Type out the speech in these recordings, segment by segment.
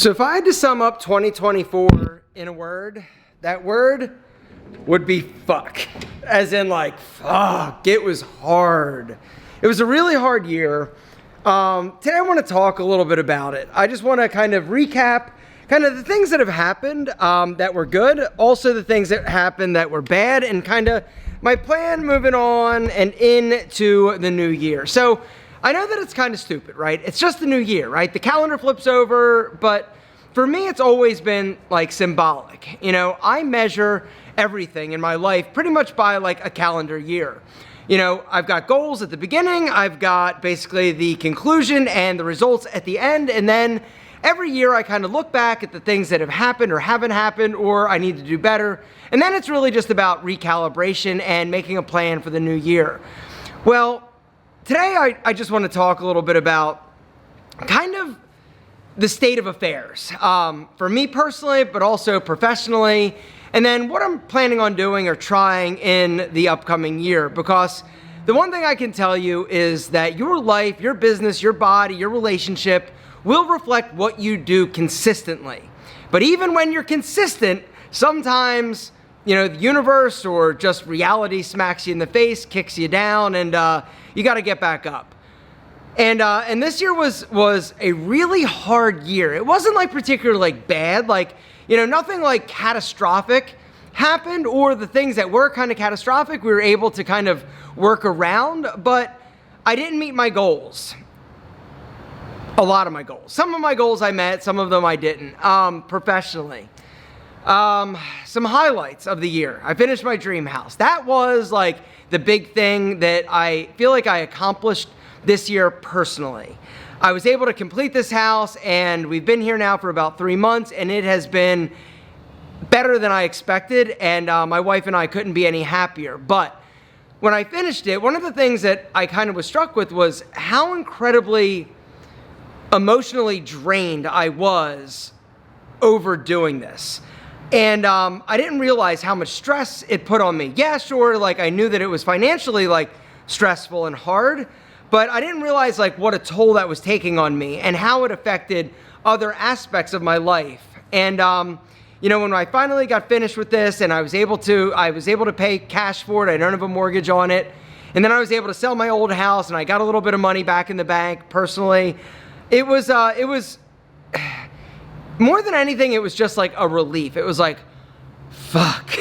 So if I had to sum up 2024 in a word, that word would be fuck. As in like, fuck, it was hard. It was a really hard year. Today I want to talk a little bit about it. I just want to kind of recap kind of the things that have happened that were good, also the things that happened that were bad, and kind of my plan moving on and into the new year. So I know that it's kind of stupid, right? It's just the new year, right? The calendar flips over, but for me, it's always been like symbolic. You know, I measure everything in my life pretty much by like a calendar year. You know, I've got goals at the beginning, I've got basically the conclusion and the results at the end, and then every year I kind of look back at the things that have happened or haven't happened or I need to do better. And then it's really just about recalibration and making a plan for the new year. Well, today I just want to talk a little bit about kind of the state of affairs for me personally, but also professionally, and then what I'm planning on doing or trying in the upcoming year. Because the one thing I can tell you is that your life, your business, your body, your relationship will reflect what you do consistently. But even when you're consistent, sometimes, you know, the universe or just reality smacks you in the face, kicks you down, and you got to get back up. And this year was a really hard year. It wasn't like particularly like bad, like, you know, nothing like catastrophic happened, or the things that were kind of catastrophic we were able to kind of work around, but I didn't meet my goals. A lot of my goals. Some of my goals I met, some of them I didn't, professionally. Some highlights of the year. I finished my dream house. That was like the big thing that I feel like I accomplished this year personally. I was able to complete this house, and we've been here now for about 3 months, and it has been better than I expected, and my wife and I couldn't be any happier. But when I finished it, one of the things that I kind of was struck with was how incredibly emotionally drained I was over doing this. And I didn't realize how much stress it put on me. Yeah, sure, like I knew that it was financially like stressful and hard, but I didn't realize like what a toll that was taking on me and how it affected other aspects of my life. And you know, when I finally got finished with this and I was able to pay cash for it, I don't have a mortgage on it, and then I was able to sell my old house and I got a little bit of money back in the bank personally. It was more than anything, it was just like a relief. It was like, fuck,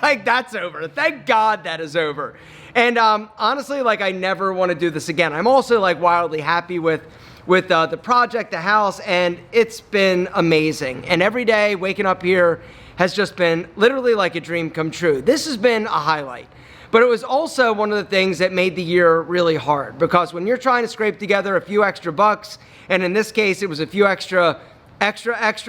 like that's over. Thank God that is over. And honestly, like I never want to do this again. I'm also like wildly happy with the project, the house, and it's been amazing. And every day waking up here has just been literally like a dream come true. This has been a highlight. But it was also one of the things that made the year really hard, because when you're trying to scrape together a few extra bucks, and in this case, it was a few extra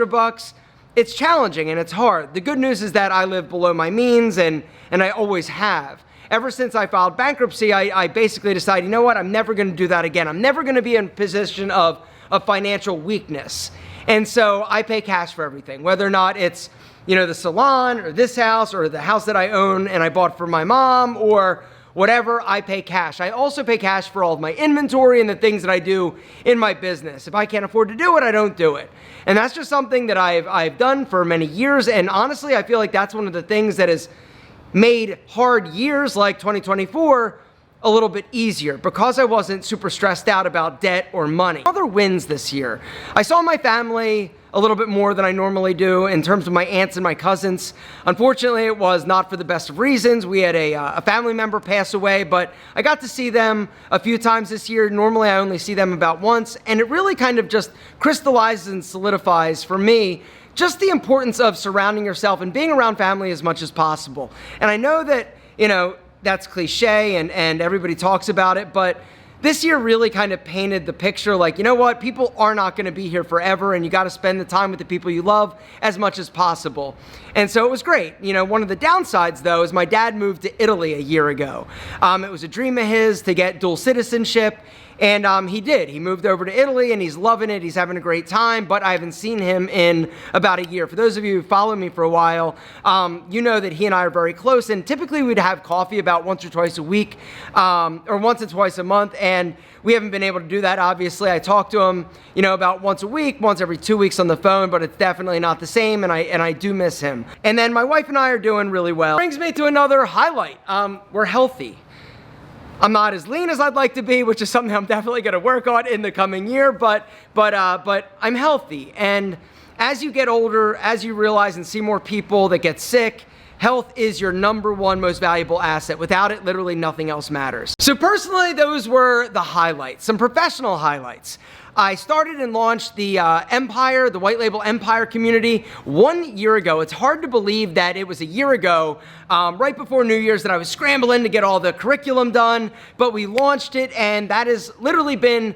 bucks, it's challenging and it's hard. The good news is that I live below my means, and I always have. Ever since I filed bankruptcy, I basically decided, you know what, I'm never going to do that again. I'm never going to be in a position of financial weakness. And so I pay cash for everything, whether or not it's, you know, the salon or this house or the house that I own and I bought for my mom or whatever, I pay cash. I also pay cash for all of my inventory and the things that I do in my business. If I can't afford to do it, I don't do it. And that's just something that I've done for many years. And honestly, I feel like that's one of the things that has made hard years like 2024 a little bit easier, because I wasn't super stressed out about debt or money. Other wins this year. I saw my family a little bit more than I normally do in terms of my aunts and my cousins. Unfortunately, it was not for the best of reasons. We had a family member pass away, but I got to see them a few times this year. Normally, I only see them about once, and it really kind of just crystallizes and solidifies for me just the importance of surrounding yourself and being around family as much as possible. And I know that, you know, that's cliche and everybody talks about it, but this year really kind of painted the picture like, you know what, people are not going to be here forever, and you got to spend the time with the people you love as much as possible. And so it was great. You know, one of the downsides, though, is my dad moved to Italy a year ago. It was a dream of his to get dual citizenship, And he did. He moved over to Italy, and he's loving it. He's having a great time, but I haven't seen him in about a year. For those of you who follow me for a while, you know that he and I are very close, and typically we'd have coffee about once or twice a week, or once or twice a month, and we haven't been able to do that, obviously. I talk to him, about once a week, once every 2 weeks on the phone, but it's definitely not the same, and I do miss him. And then my wife and I are doing really well. Brings me to another highlight. We're healthy. I'm not as lean as I'd like to be, which is something I'm definitely going to work on in the coming year, but I'm healthy. And as you get older, as you realize and see more people that get sick, health is your number one most valuable asset. Without it, literally nothing else matters. So personally, those were the highlights, some professional highlights. I started and launched the Empire, the White Label Empire community 1 year ago. It's hard to believe that it was a year ago, right before New Year's, that I was scrambling to get all the curriculum done, but we launched it, and that has literally been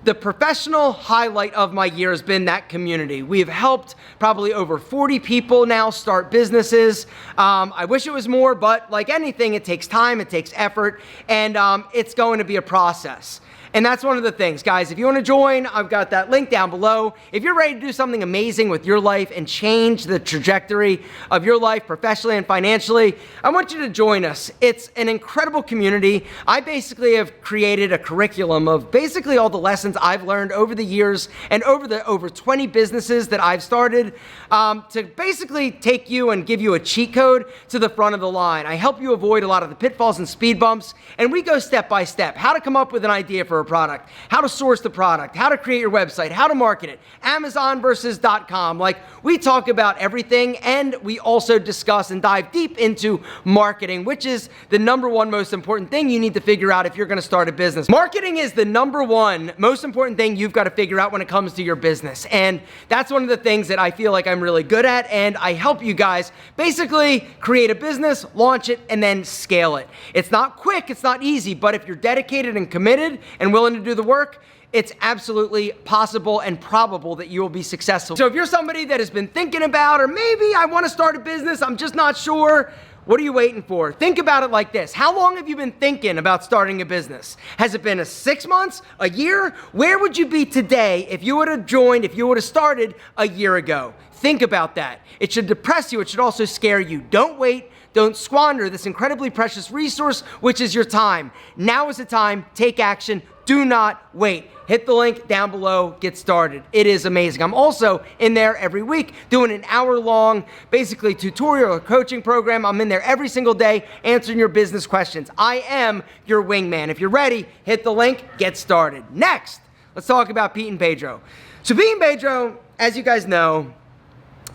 the professional highlight of my year, has been that community. We have helped probably over 40 people now start businesses. I wish it was more, but like anything, it takes time, it takes effort, and it's going to be a process. And that's one of the things, guys. If you want to join, I've got that link down below. If you're ready to do something amazing with your life and change the trajectory of your life professionally and financially, I want you to join us. It's an incredible community. I basically have created a curriculum of basically all the lessons I've learned over the years and over 20 businesses that I've started, to basically take you and give you a cheat code to the front of the line. I help you avoid a lot of the pitfalls and speed bumps, and we go step by step. How to come up with an idea for a product, how to source the product, how to create your website, how to market it, Amazon versus .com. Like, we talk about everything, and we also discuss and dive deep into marketing, which is the number one most important thing you need to figure out if you're going to start a business. Marketing is the number one most important thing you've got to figure out when it comes to your business. And that's one of the things that I feel like I'm really good at, and I help you guys basically create a business, launch it, and then scale it. It's not quick, it's not easy, but if you're dedicated and committed and willing to do the work, it's absolutely possible and probable that you will be successful. So if you're somebody that has been thinking about, or maybe I want to start a business, I'm just not sure, what are you waiting for? Think about it like this. How long have you been thinking about starting a business? Has it been 6 months, a year? Where would you be today if you would have joined, if you would have started a year ago? Think about that. It should depress you. It should also scare you. Don't wait. Don't squander this incredibly precious resource, which is your time. Now is the time. Take action. Do not wait. Hit the link down below. Get started. It is amazing. I'm also in there every week doing an hour-long, basically tutorial or coaching program. I'm in there every single day answering your business questions. I am your wingman. If you're ready, hit the link. Get started. Next, let's talk about Pete and Pedro. So Pete and Pedro, as you guys know,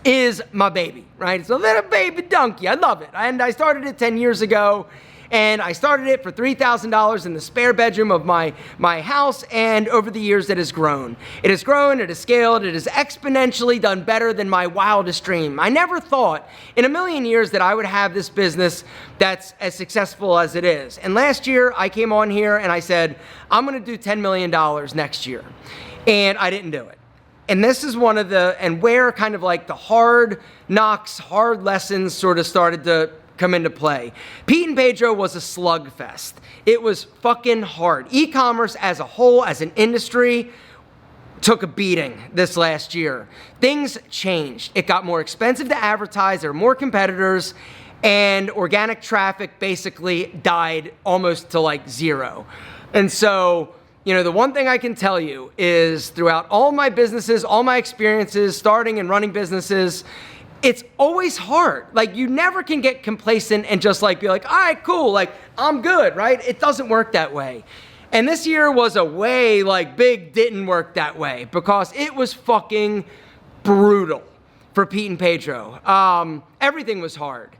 is my baby, right? It's a little baby donkey. I love it. And I started it 10 years ago. And I started it for $3,000 in the spare bedroom of my house, and over the years it has grown. It has grown, it has scaled, it has exponentially done better than my wildest dream. I never thought in a million years that I would have this business that's as successful as it is. And last year I came on here and I said, I'm gonna do $10 million next year. And I didn't do it. And this is one of where kind of like the hard knocks, hard lessons sort of started to come into play. Pete and Pedro was a slugfest. It was fucking hard. E-commerce as a whole, as an industry, took a beating this last year. Things changed. It got more expensive to advertise. There were more competitors, and organic traffic basically died almost to like zero. And so, the one thing I can tell you is throughout all my businesses, all my experiences, starting and running businesses, it's always hard. Like, you never can get complacent and just like be like, all right, cool, like I'm good, right? It doesn't work that way. And this year was a way like big didn't work that way, because it was fucking brutal for Pete and Pedro. Everything was hard.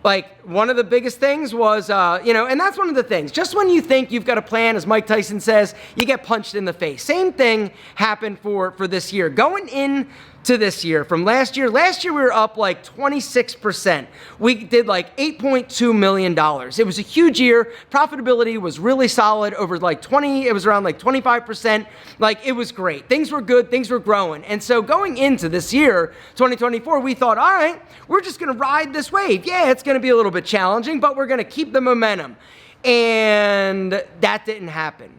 Like, one of the biggest things was, and that's one of the things. Just when you think you've got a plan, as Mike Tyson says, you get punched in the face. Same thing happened for this year. Going in to this year from last year we were up like 26%. We did like $8.2 million. It was a huge year. Profitability was really solid over like it was around like 25%. Like, it was great. Things were good. Things were growing. And so going into this year, 2024, we thought, all right, we're just going to ride this wave. Yeah, it's going to be a little bit challenging, but we're going to keep the momentum. And that didn't happen.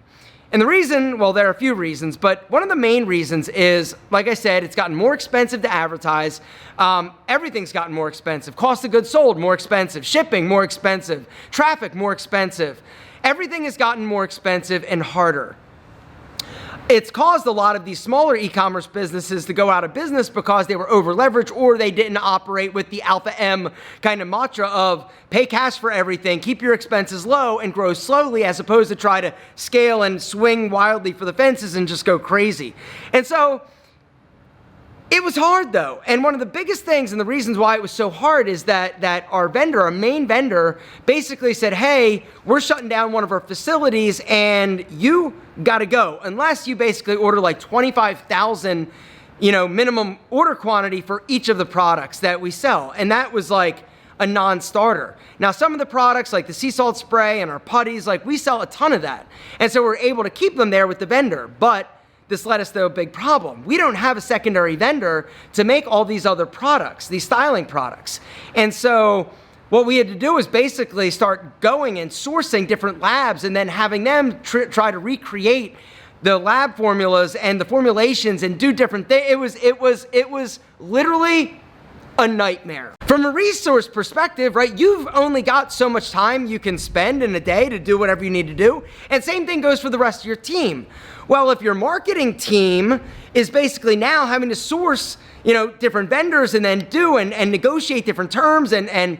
And the reason, well, there are a few reasons, but one of the main reasons is, like I said, it's gotten more expensive to advertise. Everything's gotten more expensive. Cost of goods sold, more expensive. Shipping, more expensive. Traffic, more expensive. Everything has gotten more expensive and harder. It's caused a lot of these smaller e-commerce businesses to go out of business because they were over leveraged or they didn't operate with the alpha M kind of mantra of pay cash for everything, keep your expenses low and grow slowly, as opposed to try to scale and swing wildly for the fences and just go crazy. And so it was hard though. And one of the biggest things and the reasons why it was so hard is that our vendor, our main vendor, basically said, hey, we're shutting down one of our facilities and you gotta go. Unless you basically order like 25,000, minimum order quantity for each of the products that we sell. And that was like a non-starter. Now, some of the products like the sea salt spray and our putties, like we sell a ton of that. And so we're able to keep them there with the vendor. But this led us to a big problem. We don't have a secondary vendor to make all these other products, these styling products. And so what we had to do was basically start going and sourcing different labs and then having them try to recreate the lab formulas and the formulations and do different things. It was literally a nightmare. From a resource perspective, right, you've only got so much time you can spend in a day to do whatever you need to do. And same thing goes for the rest of your team. Well, if your marketing team is basically now having to source, different vendors and then do and negotiate different terms and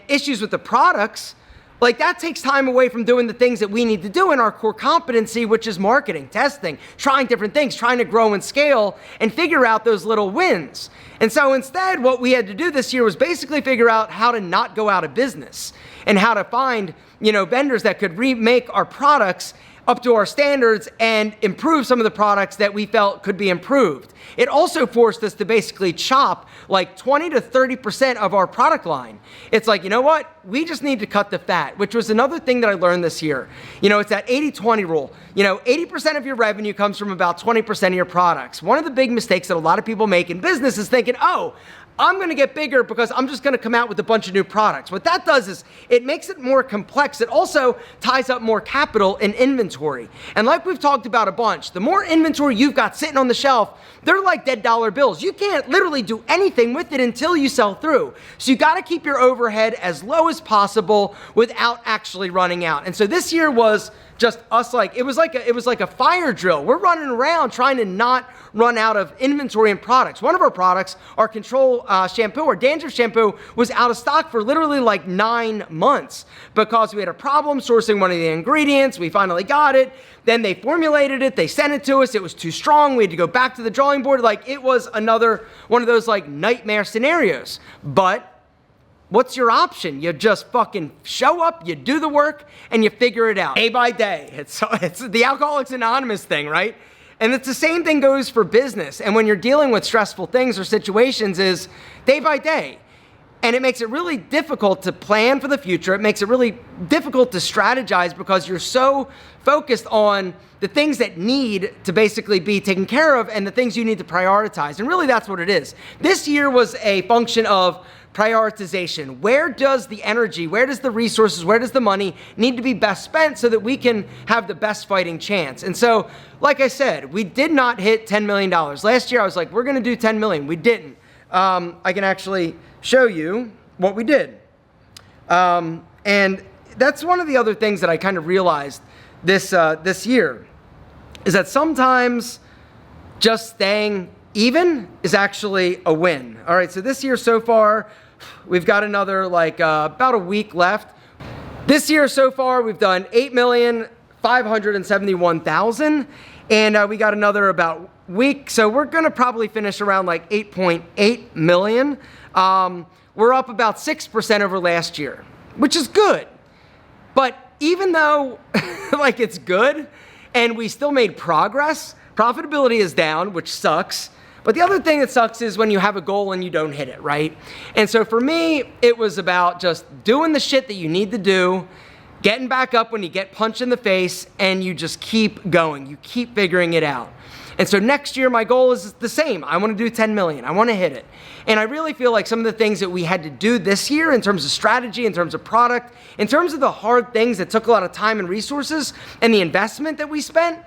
issues with the products, like that takes time away from doing the things that we need to do in our core competency, which is marketing, testing, trying different things, trying to grow and scale and figure out those little wins. And so instead, what we had to do this year was basically figure out how to not go out of business and how to find, vendors that could remake our products up to our standards and improve some of the products that we felt could be improved. It also forced us to basically chop like 20 to 30% of our product line. It's like, you know what? We just need to cut the fat, which was another thing that I learned this year. It's that 80-20 rule. 80% of your revenue comes from about 20% of your products. One of the big mistakes that a lot of people make in business is thinking, oh, I'm going to get bigger because I'm just going to come out with a bunch of new products. What that does is it makes it more complex. It also ties up more capital and inventory. And like we've talked about a bunch, the more inventory you've got sitting on the shelf, they're like dead dollar bills. You can't literally do anything with it until you sell through. So you got to keep your overhead as low as possible without actually running out. And so this year was just us it was like a fire drill. We're running around trying to not run out of inventory and products. One of our products, our control shampoo, our dandruff shampoo, was out of stock for literally like 9 months because we had a problem sourcing one of the ingredients. We finally got it. Then they formulated it. They sent it to us. It was too strong. We had to go back to the drawing board. Like it was another one of those like nightmare scenarios. But what's your option? You just fucking show up, you do the work, and you figure it out day by day. It's the Alcoholics Anonymous thing, right? And it's the same thing goes for business. And when you're dealing with stressful things or situations is day by day. And it makes it really difficult to plan for the future. It makes it really difficult to strategize because you're so focused on the things that need to basically be taken care of and the things you need to prioritize. And really that's what it is. This year was a function of prioritization. Where does the energy, where does the resources, where does the money need to be best spent so that we can have the best fighting chance? And so, like I said, we did not hit $10 million. Last year I was like, we're gonna do 10 million. We didn't. I can actually show you what we did. And that's one of the other things that I kind of realized this year is that sometimes just staying even is actually a win. All right, so this year so far, we've got another about a week left. This year so far, we've done 8,571,000, and we got another about week. So we're gonna probably finish around like 8.8 million. We're up about 6% over last year, which is good. But even though like it's good and we still made progress, profitability is down, which sucks. But the other thing that sucks is when you have a goal and you don't hit it, right? And so for me, it was about just doing the shit that you need to do, getting back up when you get punched in the face, and you just keep going. You keep figuring it out. And so next year, my goal is the same. I want to do 10 million. I want to hit it. And I really feel like some of the things that we had to do this year in terms of strategy, in terms of product, in terms of the hard things that took a lot of time and resources and the investment that we spent,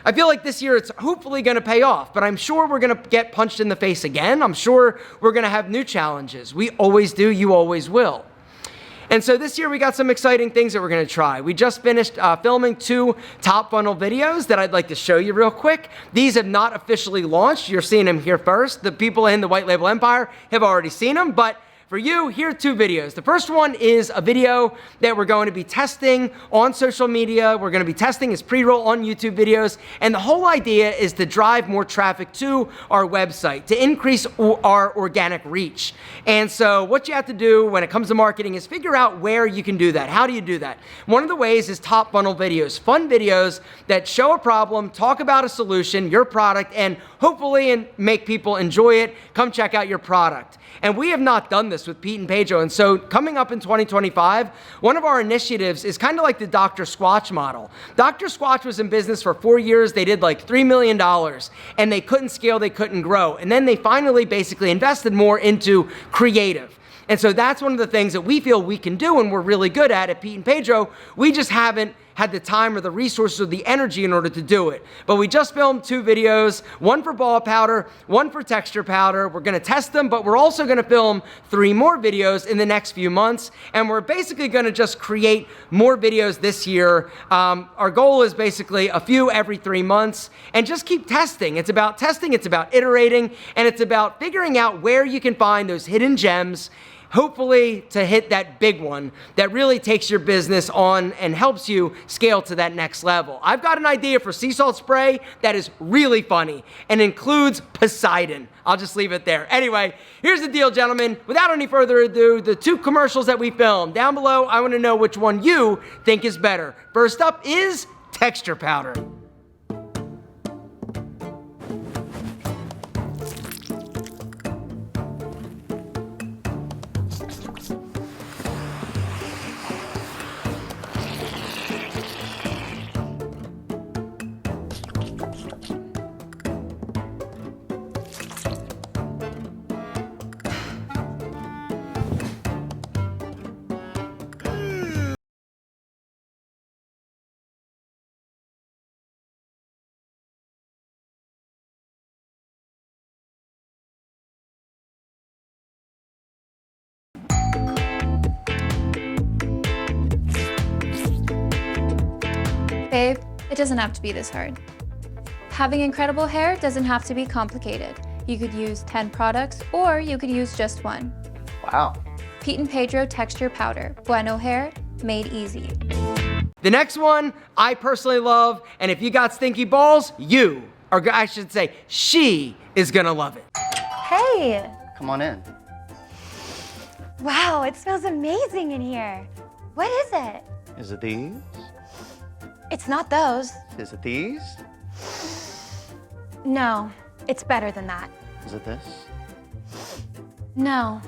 I feel like this year it's hopefully going to pay off, but I'm sure we're going to get punched in the face again. I'm sure we're going to have new challenges. We always do. You always will. And so this year we got some exciting things that we're going to try. We just finished filming 2 top funnel videos that I'd like to show you real quick. These have not officially launched. You're seeing them here first. The people in the White Label Empire have already seen them, but for you, here are 2 videos. The first one is a video that we're going to be testing on social media. We're going to be testing as pre-roll on YouTube videos. And the whole idea is to drive more traffic to our website, to increase our organic reach. And so what you have to do when it comes to marketing is figure out where you can do that. How do you do that? One of the ways is top funnel videos, fun videos that show a problem, talk about a solution, your product, and hopefully make people enjoy it. Come check out your product. And we have not done this with Pete and Pedro. And so coming up in 2025, one of our initiatives is kind of like the Dr. Squatch model. Dr. Squatch was in business for 4 years. They did like $3 million and they couldn't scale, they couldn't grow. And then they finally basically invested more into creative. And so that's one of the things that we feel we can do and we're really good at Pete and Pedro. We just haven't had the time or the resources or the energy in order to do it. But we just filmed 2 videos, one for ball powder, one for texture powder. We're gonna test them, but we're also gonna film 3 more videos in the next few months. And we're basically gonna just create more videos this year. Our goal is basically a few every 3 months and just keep testing. It's about testing, it's about iterating, and it's about figuring out where you can find those hidden gems, hopefully to hit that big one that really takes your business on and helps you scale to that next level. I've got an idea for sea salt spray that is really funny and includes Poseidon. I'll just leave it there. Anyway, here's the deal, gentlemen. Without any further ado, the 2 commercials that we filmed. Down below, I want to know which one you think is better. First up is texture powder. Babe, it doesn't have to be this hard. Having incredible hair doesn't have to be complicated. You could use 10 products or you could use just 1. Wow. Pete and Pedro Texture Powder. Bueno hair, made easy. The next one I personally love, and if you got stinky balls, you, or I should say, she is gonna love it. Hey! Come on in. Wow, it smells amazing in here. What is it? Is it these? It's not those. Is it these? No, it's better than that. Is it this? No,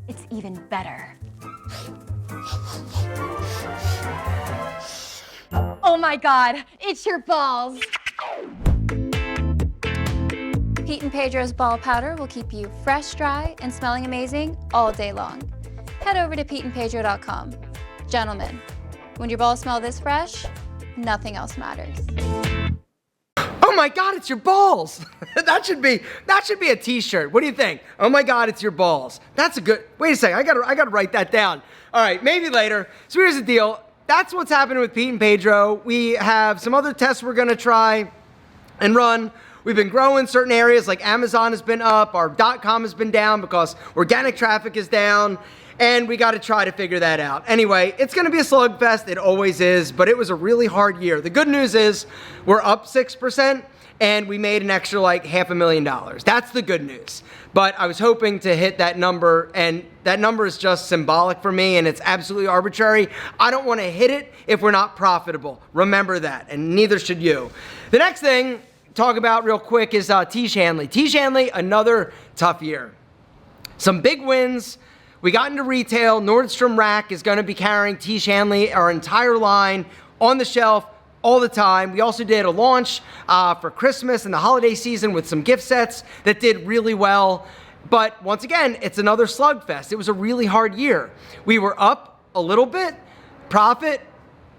it's even better. Oh my God, it's your balls. Pete and Pedro's ball powder will keep you fresh, dry, and smelling amazing all day long. Head over to peteandpedro.com. Gentlemen, when your balls smell this fresh, nothing else matters. Oh my God, it's your balls. that should be a t-shirt. What do you think? Oh my God, it's your balls. That's a good, wait a second, I gotta write that down. All right, maybe later. So here's the deal. That's what's happening with Pete and Pedro. We have some other tests we're gonna try and run. We've been growing certain areas, like Amazon has been up, our .com has been down because organic traffic is down, and we got to try to figure that out. Anyway, it's going to be a slugfest. It always is, but it was a really hard year. The good news is we're up 6%, and we made an extra like $500,000. That's the good news. But I was hoping to hit that number, and that number is just symbolic for me, and it's absolutely arbitrary. I don't want to hit it if we're not profitable. Remember that, and neither should you. The next thing talk about real quick is Tiege Hanley. Tiege Hanley, another tough year. Some big wins. We got into retail. Nordstrom Rack is going to be carrying Tiege Hanley, our entire line, on the shelf all the time. We also did a launch for Christmas and the holiday season with some gift sets that did really well. But once again, it's another slugfest. It was a really hard year. We were up a little bit. Profit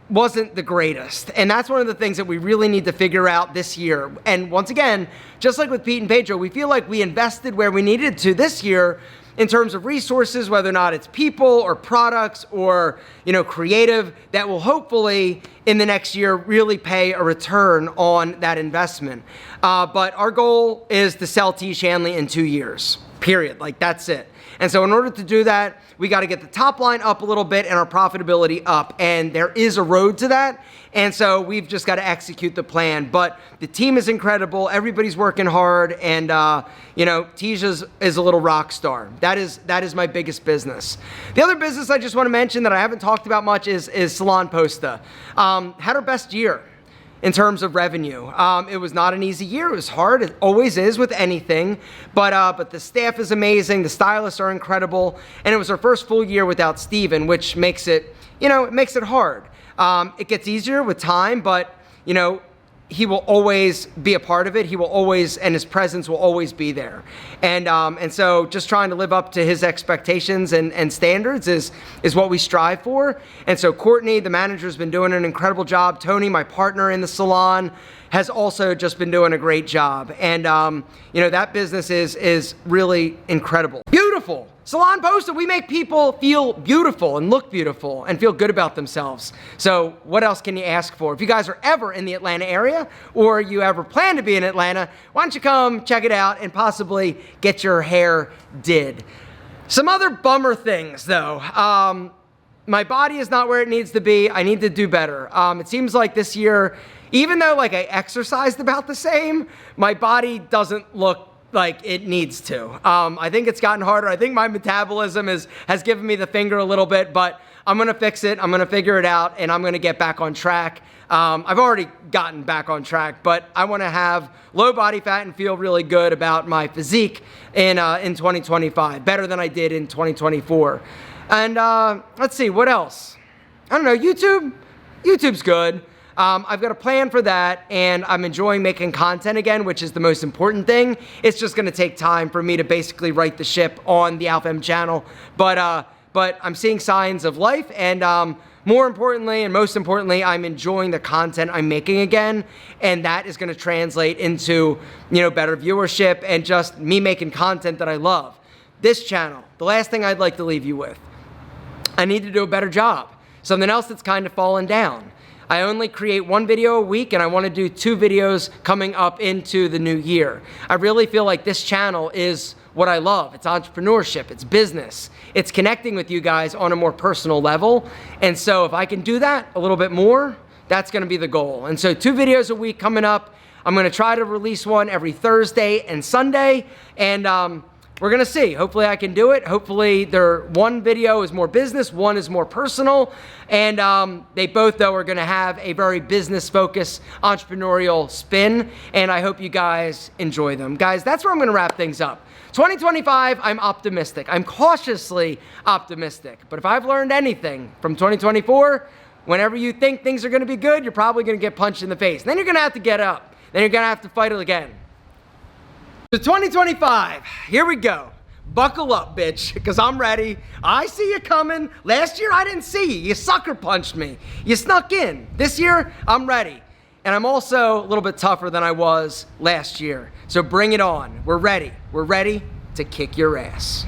wasn't the greatest. And that's one of the things that we really need to figure out this year. And once again, just like with Pete and Pedro, we feel like we invested where we needed to this year in terms of resources, whether or not it's people or products or, creative, that will hopefully in the next year really pay a return on that investment. But our goal is to sell Tees Hanley in 2 years, period. Like, that's it. And so in order to do that, we got to get the top line up a little bit and our profitability up. And there is a road to that. And so we've just got to execute the plan. But the team is incredible. Everybody's working hard. And, Tees is a little rock star. That is my biggest business. The other business I just want to mention that I haven't talked about much is Salon Posta. Had our best year in terms of revenue. It was not an easy year. It was hard. It always is with anything. But the staff is amazing. The stylists are incredible. And it was our first full year without Steven, which makes it, it makes it hard. It gets easier with time, but, he will always be a part of it. He will always, and his presence will always be there. And so just trying to live up to his expectations and standards is what we strive for. And so Courtney, the manager, has been doing an incredible job. Tony, my partner in the salon, has also just been doing a great job. And, that business is really incredible. Beautiful. Salon Posta, we make people feel beautiful and look beautiful and feel good about themselves. So what else can you ask for? If you guys are ever in the Atlanta area or you ever plan to be in Atlanta, why don't you come check it out and possibly get your hair did. Some other bummer things though. My body is not where it needs to be. I need to do better. It seems like this year, even though I exercised about the same, my body doesn't look like it needs to. I think it's gotten harder. I think my metabolism has given me the finger a little bit, but I'm gonna fix it. I'm gonna figure it out, and I'm gonna get back on track. I've already gotten back on track, but I wanna have low body fat and feel really good about my physique in 2025, better than I did in 2024. And let's see, what else? I don't know, YouTube's good. I've got a plan for that, and I'm enjoying making content again, which is the most important thing. It's just gonna take time for me to basically right the ship on the Alpha M channel. But I'm seeing signs of life, and more importantly, and most importantly, I'm enjoying the content I'm making again, and that is gonna translate into, better viewership and just me making content that I love. This channel, the last thing I'd like to leave you with, I need to do a better job. Something else that's kind of fallen down. I only create 1 video a week, and I want to do 2 videos coming up into the new year. I really feel like this channel is what I love. It's entrepreneurship, it's business, it's connecting with you guys on a more personal level. And so if I can do that a little bit more, that's gonna be the goal. And so 2 videos a week coming up. I'm gonna try to release one every Thursday and Sunday, and we're gonna see. Hopefully I can do it. Hopefully one video is more business, one is more personal, and they both though are gonna have a very business-focused entrepreneurial spin, and I hope you guys enjoy them. Guys, that's where I'm gonna wrap things up. 2025, I'm optimistic. I'm cautiously optimistic, but if I've learned anything from 2024, whenever you think things are gonna be good, you're probably gonna get punched in the face. Then you're gonna have to get up. Then you're gonna have to fight it again. So 2025, here we go. Buckle up, bitch, because I'm ready. I see you coming. Last year, I didn't see you. You sucker punched me. You snuck in. This year, I'm ready. And I'm also a little bit tougher than I was last year. So bring it on. We're ready. We're ready to kick your ass.